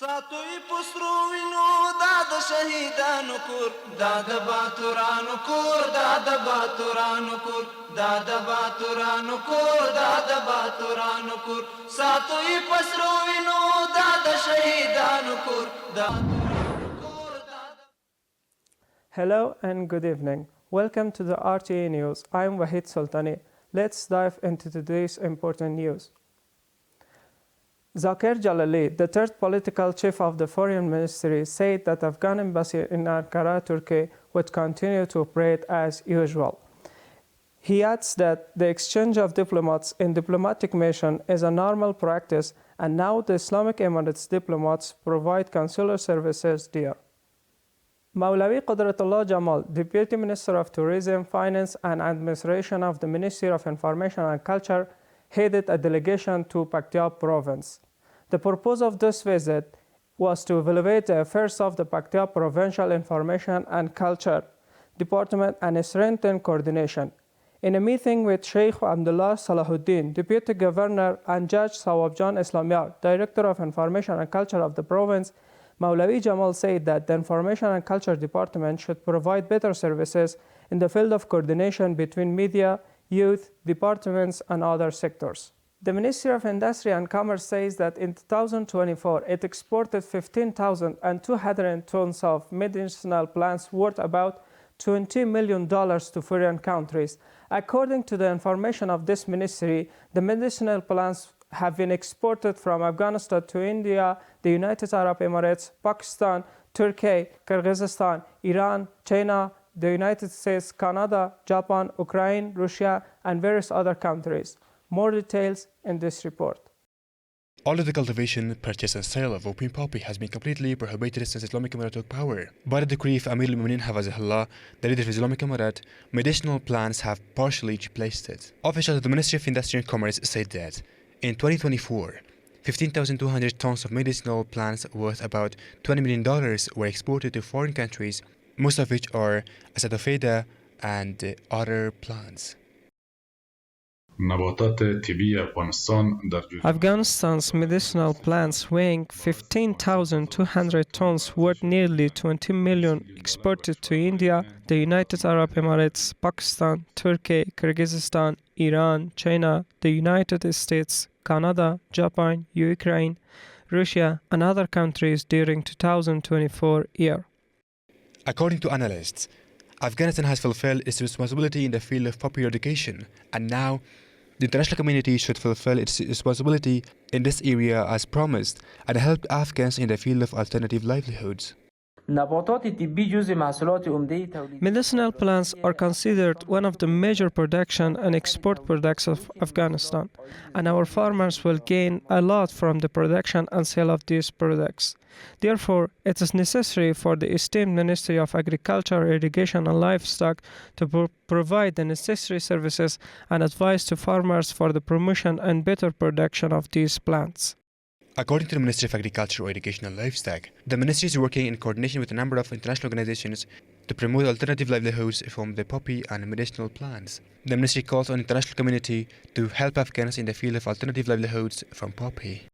ساتوی پسرو وینو دا د شهیدانو کور دا د باتورانو کور دا د باتورانو کور دا د باتورانو کور دا د باتورانو کور ساتوی پسرو وینو دا د شهیدانو کور دا Hello and good evening. Welcome to the RTA News. I am Wahid Sultani. Let's dive into today's important news. Zakir Jalali, the third political chief of the foreign ministry, said that Afghan embassy in Ankara, Turkey, would continue to operate as usual. He adds that the exchange of diplomats in diplomatic mission is a normal practice, and now the Islamic Emirates diplomats provide consular services there. Maulawi Qudratullah Jamal, Deputy Minister of Tourism, Finance and Administration of the Ministry of Information and Culture, headed a delegation to Paktia province. The purpose of this visit was to evaluate the affairs of the Paktia Provincial Information and Culture Department and strengthen coordination. In a meeting with Sheikh Abdullah Salahuddin, Deputy Governor, and Judge Sawabjan Islamiyar, Director of Information and Culture of the province, Maulawi Jamal said that the Information and Culture Department should provide better services in the field of coordination between media, youth, departments, and other sectors. The Ministry of Industry and Commerce says that in 2024, it exported 15,200 tons of medicinal plants worth about $20 million to foreign countries. According to the information of this ministry, the medicinal plants have been exported from Afghanistan to India, the United Arab Emirates, Pakistan, Turkey, Kyrgyzstan, Iran, China, the United States, Canada, Japan, Ukraine, Russia, and various other countries. More details in this report. All of the cultivation, purchase and sale of opium poppy has been completely prohibited since Islamic Emirate took power. By the decree of Amir al-Mu'minin Hafazahullah, the leader of Islamic Emirate, medicinal plants have partially replaced it. Officials of the Ministry of Industry and Commerce said that in 2024, 15,200 tons of medicinal plants worth about $20 million were exported to foreign countries, most of which are asadofeda and other plants. Afghanistan's medicinal plants weighing 15,200 tons worth nearly 20 million exported to India, the United Arab Emirates, Pakistan, Turkey, Kyrgyzstan, Iran, China, the United States, Canada, Japan, Ukraine, Russia, and other countries during 2024 year. According to analysts, Afghanistan has fulfilled its responsibility in the field of poppy eradication, and now the international community should fulfill its responsibility in this area as promised and help Afghans in the field of alternative livelihoods. Medicinal plants are considered one of the major production and export products of Afghanistan, and our farmers will gain a lot from the production and sale of these products. Therefore, it is necessary for the esteemed Ministry of Agriculture, Irrigation and Livestock to provide the necessary services and advice to farmers for the promotion and better production of these plants. According to the Ministry of Agriculture, Irrigation and Livestock, the ministry is working in coordination with a number of international organizations to promote alternative livelihoods from the poppy and medicinal plants. The ministry calls on the international community to help Afghans in the field of alternative livelihoods from poppy.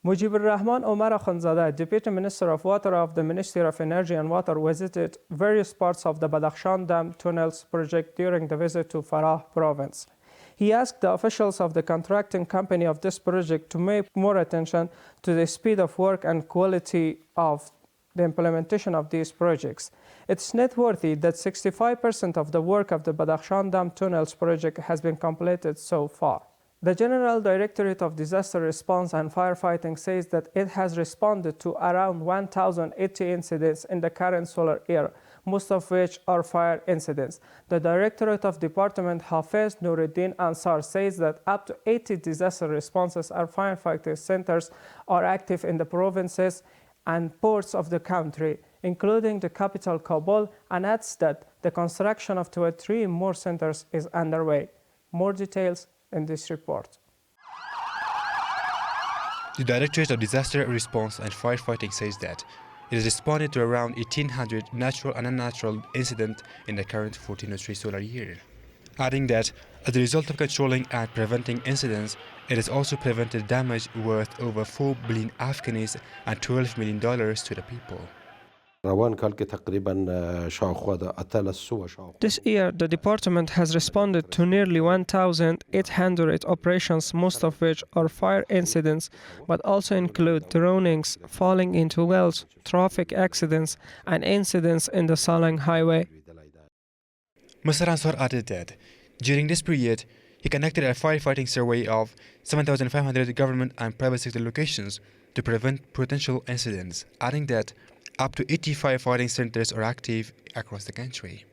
Mujibur Rahman Omar Akhundzadeh, Deputy Minister of Water of the Ministry of Energy and Water, visited various parts of the Badakhshan Dam Tunnels project during the visit to Farah province. He asked the officials of the contracting company of this project to pay more attention to the speed of work and quality of the implementation of these projects. It's noteworthy that 65% of the work of the Badakhshan Dam Tunnels project has been completed so far. The General Directorate of Disaster Response and Firefighting says that it has responded to around 1,080 incidents in the current solar year, most of which are fire incidents. The Directorate of Department Hafiz Nuruddin Ansar says that up to 80 disaster responses and firefighting centers are active in the provinces and ports of the country, including the capital Kabul, and adds that the construction of 23 more centers is underway. More details in this report. The Directorate of Disaster Response and Firefighting says that it has responded to around 1,800 natural and unnatural incidents in the current 1403 solar year. adding that as a result of controlling and preventing incidents, it has also prevented damage worth over 4 billion Afghanis and $12 million to the people. This year, the department has responded to nearly 1,800 operations, most of which are fire incidents, but also include drownings, falling into wells, traffic accidents, and incidents in the Salang Highway. Mr. Ansar added that during this period, he conducted a firefighting survey of 7,500 government and private sector locations to prevent potential incidents, adding that up to 85 fighting centers are active across the country.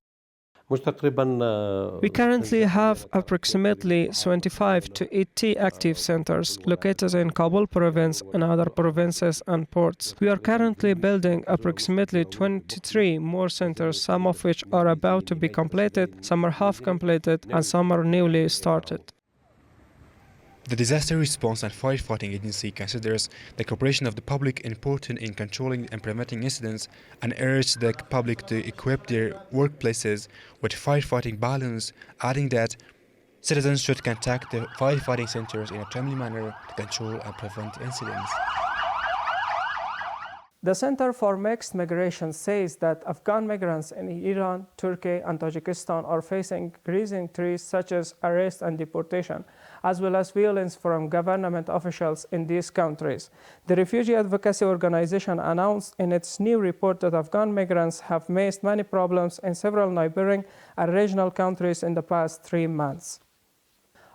We currently have approximately 25 to 80 active centers located in Kabul province and other provinces and ports. We are currently building approximately 23 more centers, some of which are about to be completed, some are half completed, and some are newly started. The Disaster Response and Firefighting Agency considers the cooperation of the public important in controlling and preventing incidents and urges the public to equip their workplaces with firefighting balloons, adding that citizens should contact the firefighting centers in a timely manner to control and prevent incidents. The Center for Mixed Migration says that Afghan migrants in Iran, Turkey, and Tajikistan are facing increasing threats such as arrest and deportation, as well as violence from government officials in these countries. The Refugee Advocacy Organization announced in its new report that Afghan migrants have faced many problems in several neighboring and regional countries in the past 3 months.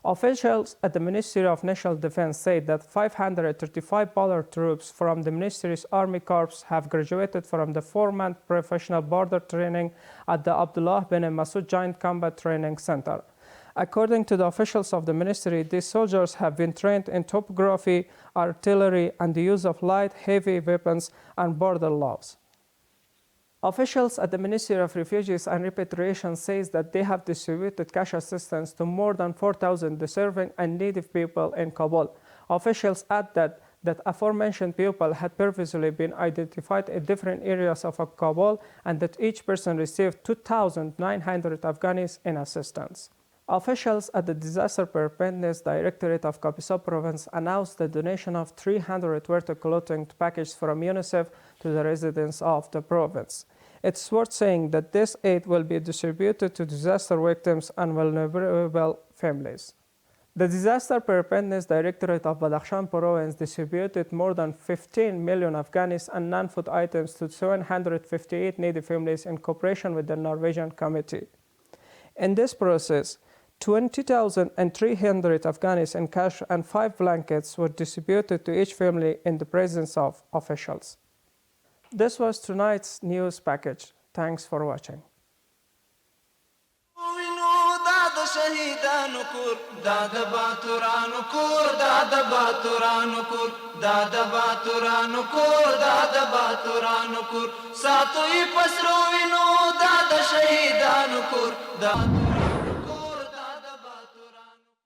Officials at the Ministry of National Defense said that 535 border troops from the ministry's Army Corps have graduated from the 4-month professional border training at the Abdullah bin Masud Joint Combat Training Center. According to the officials of the ministry, these soldiers have been trained in topography, artillery, and the use of light, heavy weapons and border laws. Officials at the Ministry of Refugees and Repatriation says that they have distributed cash assistance to more than 4,000 deserving and needy people in Kabul. Officials add that aforementioned people had previously been identified in different areas of Kabul and that each person received 2,900 Afghanis in assistance. Officials at the Disaster Preparedness Directorate of Kabisa Province announced the donation of 300 winter clothing packages from UNICEF to the residents of the province. It's worth saying that this aid will be distributed to disaster victims and vulnerable families. The Disaster Preparedness Directorate of Badakhshan Province distributed more than 15 million Afghanis and non-food items to 758 needy families in cooperation with the Norwegian Committee. In this process, 20,300 Afghanis in cash and 5 blankets were distributed to each family in the presence of officials. This was tonight's news package. Thanks for watching. Sato i pasro vino da shahidan kur da